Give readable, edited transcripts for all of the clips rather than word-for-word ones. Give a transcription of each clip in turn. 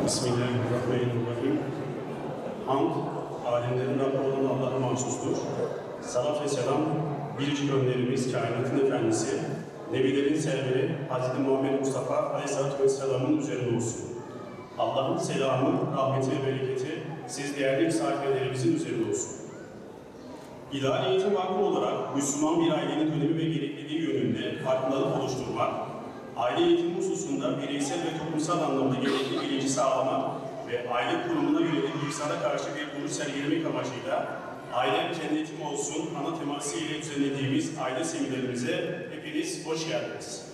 Bismillahirrahmanirrahim. Hamd, alemlerin Rabbi olan Allah'a mahsustur. Salat ve selam, biricik önderimiz, kainatın efendisi, Nebilerin serveri Hz. Muhammed Mustafa Aleyhisselatü Vesselam'ın üzerine olsun. Allah'ın selamı, rahmeti ve bereketi siz değerli misafirlerimizin üzerine olsun. İdari Eğitim Vakfı olarak Müslüman bir ailenin önemi ve gerekliliği yönünde farkındalık oluşturmak, aile eğitimi hususunda bireysel ve toplumsal anlamda gerekli bilinci sağlamak ve aile kurumuna yönelik ifsada karşı bir duruş sergilemek amacıyla Ailem Cennetim Olsun ana teması ile düzenlediğimiz aile seminerimize hepiniz hoş geldiniz.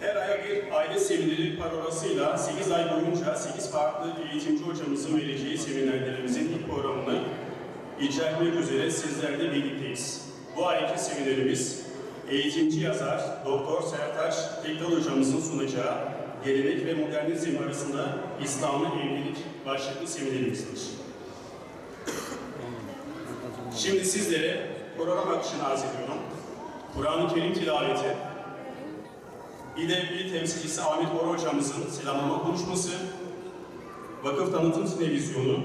Her ay bir aile semineri parolasıyla 8 ay boyunca 8 farklı eğitimci hocamızın vereceği seminerlerimizin ilk programını icra etmek üzere sizlerle birlikteyiz. Bu ayki seminerimiz eğitimci yazar Doktor Sertaç Tekdal hocamızın sunacağı gelenek ve modernizm arasında İslam'la evlilik başlıklı seminerimizdir. Şimdi sizlere program akışını arz ediyorum. Kur'an-ı Kerim tilaveti, İl temsilcisi Ahmet Bora hocamızın selamlama konuşması, vakıf tanıtım televizyonu,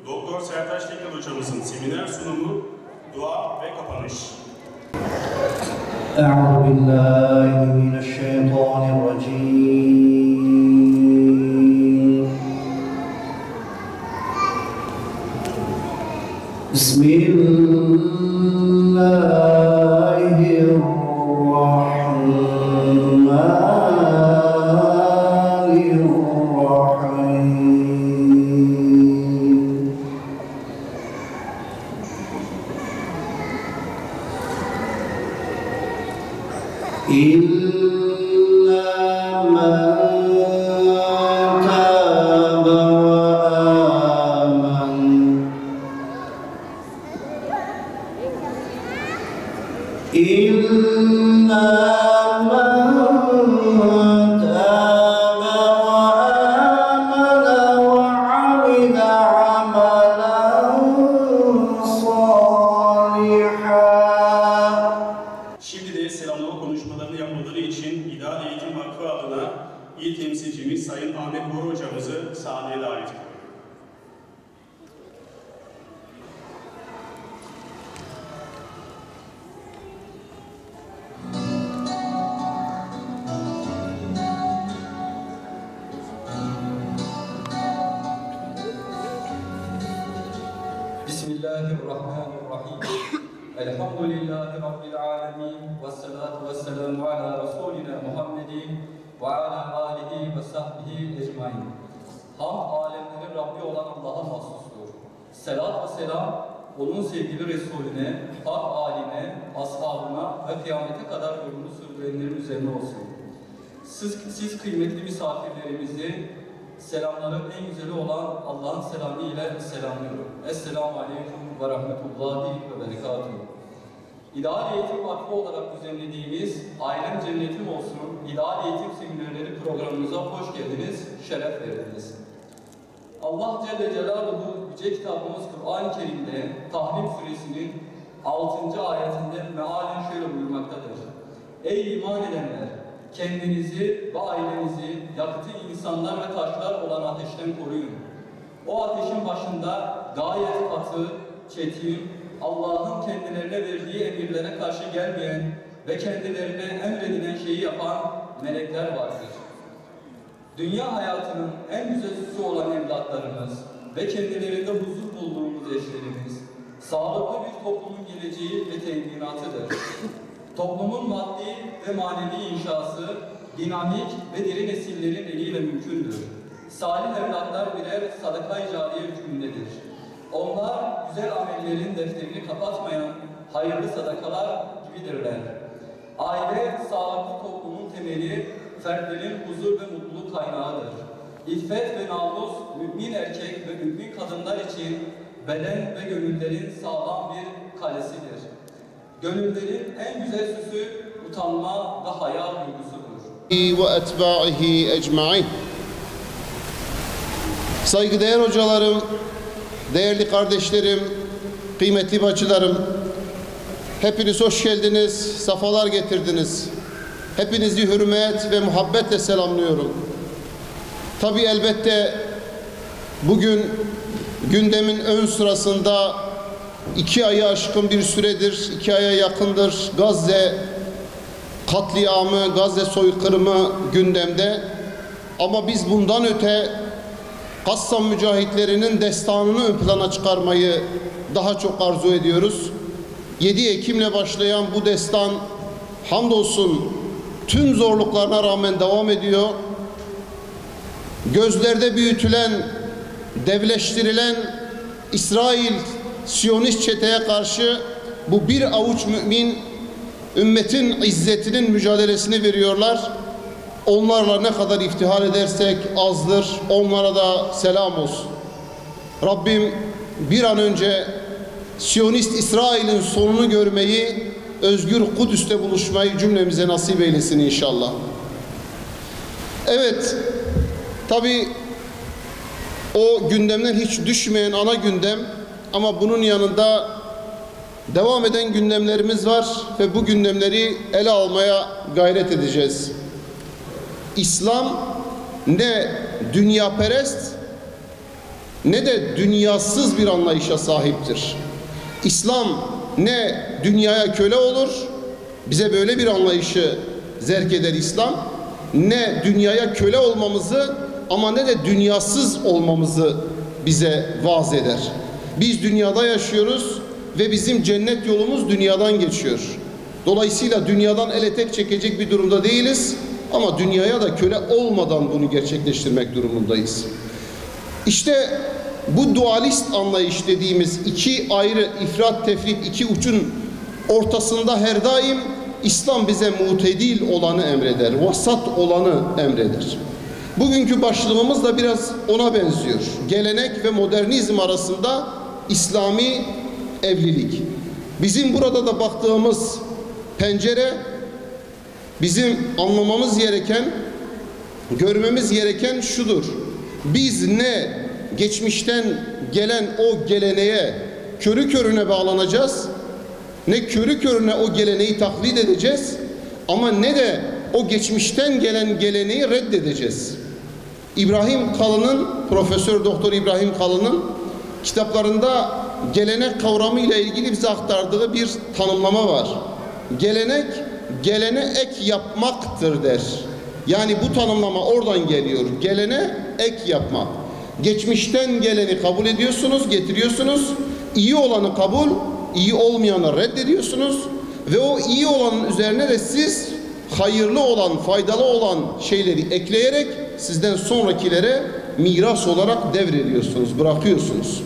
Doktor Sertaç Tekdal hocamızın seminer sunumu, dua ve kapanış. أعوذ بالله من الشيطان الرجيم بسم الله الرحمن الرحيم إلا من تاب وآمن إلا من تاب وآمن وعمل عملا صالحا. Şimdi de selamlama konuşmalarını yapmaları için İdari Eğitim Vakfı adına İl temsilcimiz Sayın Ahmet Bora hocamızı sahneye davet ediyorum. Bismillahirrahmanirrahim. Elhamdülillahi Rabbil alemin. Vessalatu vesselamu ala Resulina Muhammedin ve ala alihi ve sahbihi ecmain. Hamd alemlerin Rabbi olan Allah'a mahsustur. Selat ve selam onun sevgili Resulüne, hak aline, ashabına ve kıyamete kadar yolunu sürdürenlerin üzerine olsun. Siz kıymetli misafirlerimizi selamların en güzeli olan Allah'ın selamı ile selamlıyorum. Esselamu Aleyküm ve Rahmetullahi ve Berekatuhu. İdari Eğitim Vakfı olarak düzenlediğimiz Ailem Cennetim Olsun İdari Eğitim Seminerleri programımıza hoş geldiniz, şeref verdiniz. Allah Celle Celaluhu Yüce Kitabımız Kur'an-ı Kerim'de Tahrim Suresinin 6. ayetinde mealen şöyle buyurmaktadır. Ey iman edenler! Kendinizi ve ailenizi yakıtı insanlar ve taşlar olan ateşten koruyun. O ateşin başında gayet katı, çetin, Allah'ın kendilerine verdiği emirlere karşı gelmeyen ve kendilerine emredilen şeyi yapan melekler vardır. Dünya hayatının en güzel süsü olan evlatlarımız ve kendilerinde huzur bulduğumuz eşlerimiz, sağlıklı bir toplumun geleceği ve teminatıdır. Toplumun maddi ve manevi inşası, dinamik ve diri nesillerin eliyle mümkündür. Salih evlatlar birer sadaka-i cariye hükmündedir. Onlar güzel amellerin defterini kapatmayan hayırlı sadakalar gibidirler. Aile, sağlıklı toplumun temeli, fertlerin huzur ve mutluluk kaynağıdır. İffet ve namus, mümin erkek ve mümin kadınlar için beden ve gönüllerin sağlam bir kalesidir. Gönüllerin en güzel süsü utanma ve haya duygusudur. Ve etba'ihi ecmaîn. Saygıdeğer hocalarım, değerli kardeşlerim, kıymetli bacılarım, hepiniz hoş geldiniz, safalar getirdiniz. Hepinizi hürmet ve muhabbetle selamlıyorum. Tabii elbette bugün gündemin ön sırasında 2 ayı aşkın bir süredir, 2 aya yakındır Gazze katliamı, Gazze soykırımı gündemde. Ama biz bundan öte Kassam mücahitlerinin destanını ön plana çıkarmayı daha çok arzu ediyoruz. 7 Ekim'le başlayan bu destan hamdolsun tüm zorluklarına rağmen devam ediyor. Gözlerde büyütülen, devleştirilen İsrail Siyonist çeteye karşı bu bir avuç mümin ümmetin izzetinin mücadelesini veriyorlar. Onlarla ne kadar iftihar edersek azdır. Onlara da selam olsun. Rabbim bir an önce Siyonist İsrail'in sonunu görmeyi, özgür Kudüs'te buluşmayı cümlemize nasip eylesin inşallah. Evet, tabii o gündemden hiç düşmeyen ana gündem, ama bunun yanında devam eden gündemlerimiz var ve bu gündemleri ele almaya gayret edeceğiz. İslam ne dünyaperest ne de dünyasız bir anlayışa sahiptir. İslam ne dünyaya köle olur, bize böyle bir anlayışı zerk eder İslam, ne dünyaya köle olmamızı ama ne de dünyasız olmamızı bize vaaz eder. Biz dünyada yaşıyoruz ve bizim cennet yolumuz dünyadan geçiyor. Dolayısıyla dünyadan ele tek çekecek bir durumda değiliz ama dünyaya da köle olmadan bunu gerçekleştirmek durumundayız. İşte bu dualist anlayış dediğimiz iki ayrı ifrat tefrit, iki uçun ortasında her daim İslam bize mutedil olanı emreder, vasat olanı emreder. Bugünkü başlığımız da biraz ona benziyor. Gelenek ve modernizm arasında İslami evlilik. Bizim burada da baktığımız pencere, bizim anlamamız gereken, görmemiz gereken şudur. Biz ne geçmişten gelen o geleneğe körü körüne bağlanacağız, ne körü körüne o geleneği taklit edeceğiz, ama ne de o geçmişten gelen geleneği reddedeceğiz. İbrahim Kalın'ın, Profesör Doktor İbrahim Kalın'ın kitaplarında gelenek kavramı ile ilgili bize aktardığı bir tanımlama var. Gelenek, gelene ek yapmaktır der. Yani bu tanımlama oradan geliyor. Gelene ek yapmak. Geçmişten geleni kabul ediyorsunuz, getiriyorsunuz. İyi olanı kabul, iyi olmayanı reddediyorsunuz. Ve o iyi olanın üzerine de siz hayırlı olan, faydalı olan şeyleri ekleyerek sizden sonrakilere miras olarak devrediyorsunuz, bırakıyorsunuz.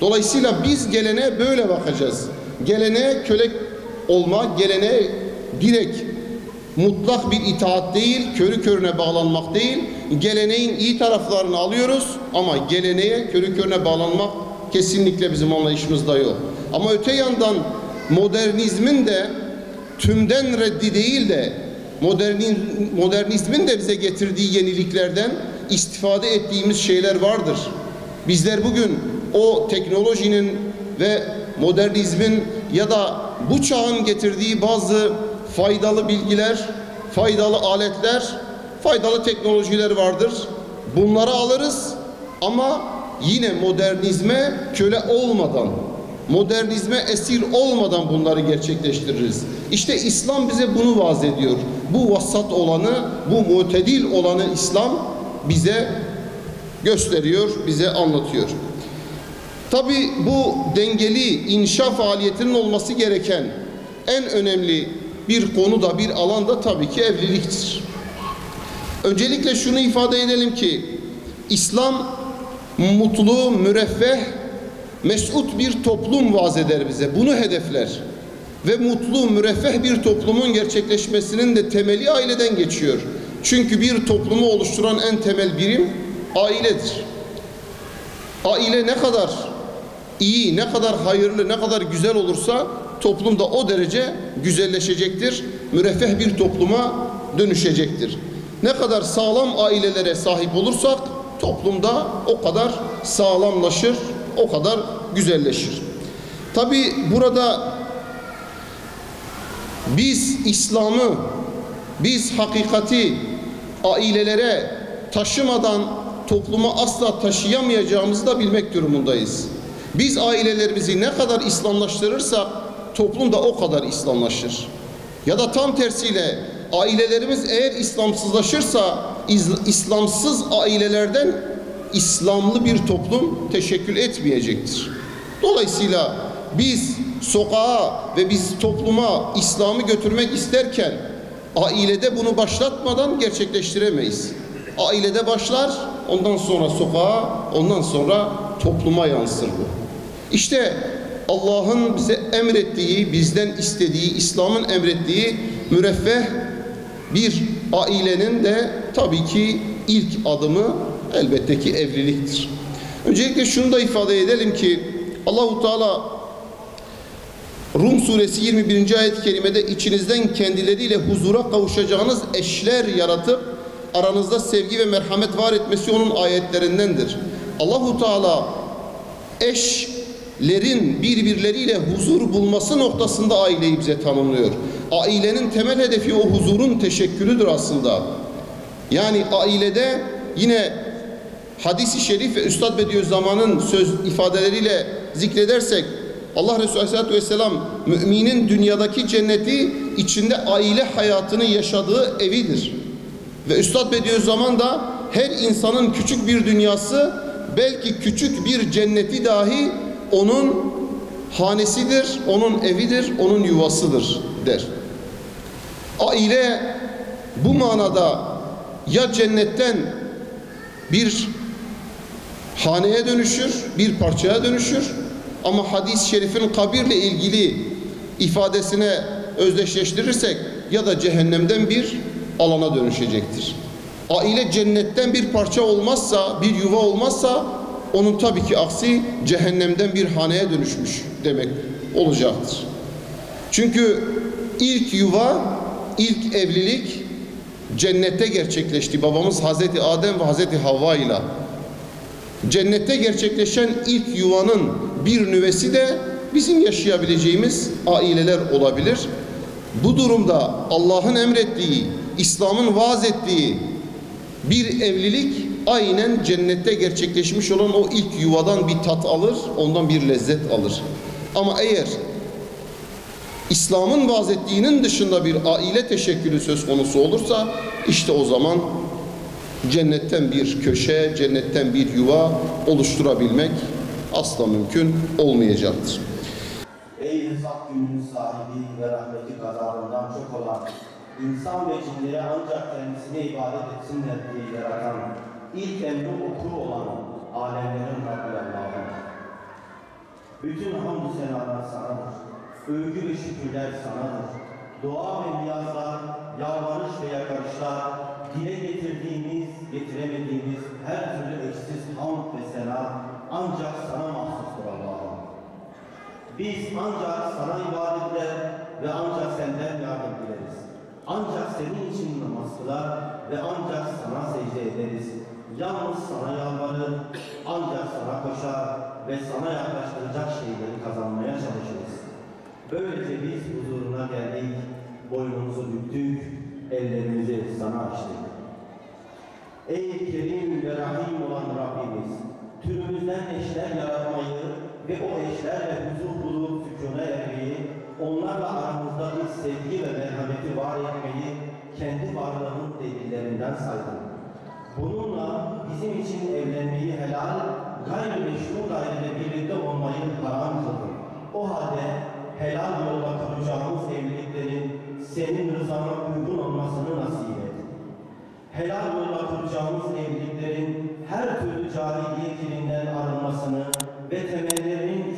Dolayısıyla biz geleneğe böyle bakacağız. Geleneğe köle olma, geleneğe direkt mutlak bir itaat değil, körü körüne bağlanmak değil. Geleneğin iyi taraflarını alıyoruz ama geleneğe körü körüne bağlanmak kesinlikle bizim anlayışımızda yok. Ama öte yandan modernizmin de tümden reddi değil de modernizmin de bize getirdiği yeniliklerden istifade ettiğimiz şeyler vardır. Bizler bugün o teknolojinin ve modernizmin ya da bu çağın getirdiği bazı faydalı bilgiler, faydalı aletler, faydalı teknolojiler vardır. Bunları alırız ama yine modernizme köle olmadan, modernizme esir olmadan bunları gerçekleştiririz. İşte İslam bize bunu vaaz ediyor. Bu vasat olanı, bu mutedil olanı İslam bize gösteriyor, bize anlatıyor. Tabii bu dengeli inşa faaliyetinin olması gereken en önemli bir konu da, bir alan da tabii ki evliliktir. Öncelikle şunu ifade edelim ki İslam mutlu, müreffeh, mesut bir toplum vaaz eder bize. Bunu hedefler. Ve mutlu, müreffeh bir toplumun gerçekleşmesinin de temeli aileden geçiyor. Çünkü bir toplumu oluşturan en temel birim ailedir. Aile ne kadar iyi, ne kadar hayırlı, ne kadar güzel olursa toplum da o derece güzelleşecektir. Müreffeh bir topluma dönüşecektir. Ne kadar sağlam ailelere sahip olursak toplumda o kadar sağlamlaşır, o kadar güzelleşir. Tabii burada biz İslam'ı, biz hakikati ailelere taşımadan topluma asla taşıyamayacağımızı da bilmek durumundayız. Biz ailelerimizi ne kadar İslamlaştırırsak toplum da o kadar İslamlaşır. Ya da tam tersiyle ailelerimiz eğer İslamsızlaşırsa İslamsız ailelerden İslamlı bir toplum teşekkül etmeyecektir. Dolayısıyla biz sokağa ve biz topluma İslam'ı götürmek isterken ailede bunu başlatmadan gerçekleştiremeyiz. Ailede başlar, ondan sonra sokağa, ondan sonra topluma yansır bu. İşte Allah'ın bize emrettiği, bizden istediği, İslam'ın emrettiği müreffeh bir ailenin de tabii ki ilk adımı elbette ki evliliktir. Öncelikle şunu da ifade edelim ki Allahu Teala Rum suresi 21. ayet-i kerimede içinizden kendileriyle huzura kavuşacağınız eşler yaratıp aranızda sevgi ve merhamet var etmesi onun ayetlerindendir. Allahu Teala eşlerin birbirleriyle huzur bulması noktasında aileyi bize tanımlıyor. Ailenin temel hedefi o huzurun teşekkülüdür aslında. Yani ailede yine hadis-i şerif ve Üstad Bediüzzaman'ın söz ifadeleriyle zikredersek Allah Resulü Aleyhisselatü Vesselam müminin dünyadaki cenneti içinde aile hayatını yaşadığı evidir. Ve Üstad Bediüzzaman da her insanın küçük bir dünyası belki küçük bir cenneti dahi onun hanesidir, onun evidir, onun yuvasıdır der. Aile bu manada ya cennetten bir haneye dönüşür, bir parçaya dönüşür ama hadis-i şerifin kabirle ilgili ifadesine özdeşleştirirsek ya da cehennemden bir alana dönüşecektir. Aile cennetten bir parça olmazsa, bir yuva olmazsa onun tabii ki aksi cehennemden bir haneye dönüşmüş demek olacaktır. Çünkü ilk yuva, ilk evlilik cennette gerçekleşti. Babamız Hazreti Adem ve Hazreti Havva ile. Cennette gerçekleşen ilk yuvanın bir nüvesi de bizim yaşayabileceğimiz aileler olabilir. Bu durumda Allah'ın emrettiği, İslam'ın vaaz ettiği bir evlilik aynen cennette gerçekleşmiş olan o ilk yuvadan bir tat alır, ondan bir lezzet alır. Ama eğer İslam'ın vaaz ettiğinin dışında bir aile teşekkülü söz konusu olursa işte o zaman cennetten bir köşe, cennetten bir yuva oluşturabilmek asla mümkün olmayacaktır. Ey hesap gününün sahibi ve rahmeti gazabından çok olan, insan ve cinleri ancak kendisine ibadet etsinler diye yaratan, ilk emri oku olan alemlerin Rabbi Allah'ım. Bütün hamd-ı senalar sanadır. Övgü ve şükürler sanadır. Dua ve niyazlar, yalvarış ve yakarışlar, dile getirdiğimiz, getiremediğimiz her türlü eşsiz hamd ve sena ancak sana mahsustur Allah'ım. Biz ancak sana ibadetle ve ancak senden yardım dileriz. Ancak senin için namaz kılar ve ancak sana secde ederiz. Yalnız sana yalvarır, ancak sana koşar ve sana yaklaştıracak şeyleri kazanmaya çalışırız. Böylece biz huzuruna geldik, boynumuzu büktük, ellerimizi sana açtık. Ey Kerim ve Rahim olan Rabbimiz, türümüzden eşler yaratmayı ve o eşlerle huzur bulup sükûna ermeyi, onlarla aramızda bir sevgi ve merhameti var etmeyi kendi varlığının delillerinden saydın. Bununla bizim için evlenmeyi helal, gayrimeşru dairede birlikte olmayı haram kıldın. O halde helal yolda kuracağımız evliliklerin senin rızana uygun olmasını nasip et. Helal yolda kuracağımız evliliklerin her türlü cahiliye kirinden arınmasını ve temellerinin